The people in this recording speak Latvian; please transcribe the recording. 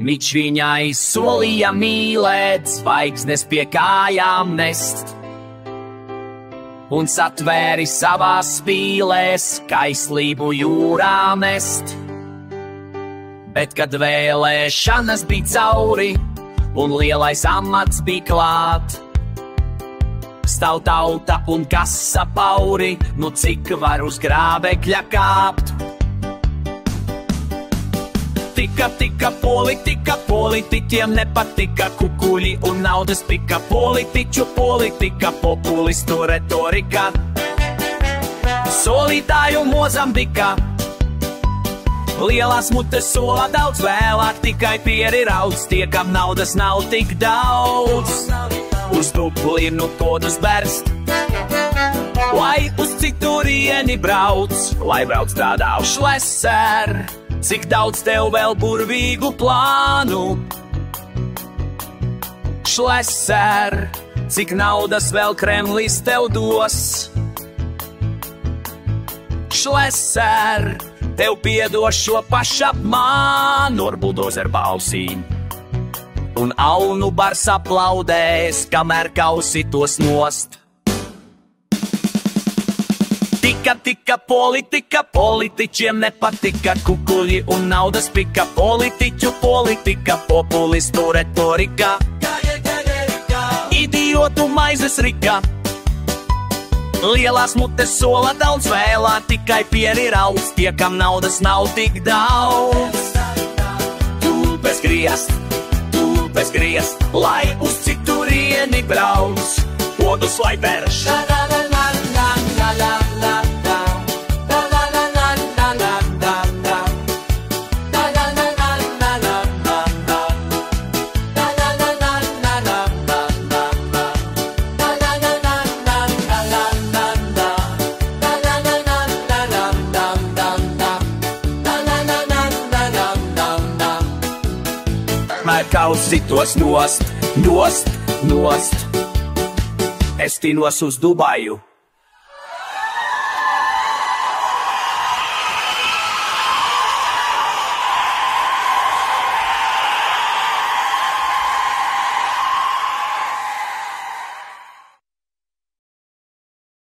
Viņš viņai solīja mīlēt, zvaigznes pie kājām nest, un satvēri savās spīlēs kaislību jūrā mest. Bet, kad vēlēšanas bija cauri, un lielais amats bija klāt, stāv tauta un kasa pauri, nu cik var uz grābekļa kāpt. Tika politiķiem nepatika kukuļi un naudas pika, politiķu politika, populistu retorika, solītāju Mozambika. Lielās mutes sola daudz, vēlāk tikai pieri raudz, tie, kam naudas nav tik daudz, uz Dublinu kodus berst, lai uz citurieni brauc, lai brauc tādā uz Šleser. Cik daudz tev vēl burvīgu plānu, Šleser, cik naudas vēl Kremlis tev dos, Šleser, tev piedos šo pašapmānu ar buldozeru balsīm, un aunu bars aplaudēs, kamēr kausi tos nost. Tika politika, politiķiem nepatika kukuļi un naudas pika, politiķu politika, populistu retorika, idiotu maizes rika. Lielās mutes sola daudz, vēlāk tikai pieri raudz, tie, kam naudas nav tik daudz. Tulpes griezt, lai uz citurieni brauc, kodus lai vērš. Kausi tos nost, es tinos uz Dubaju.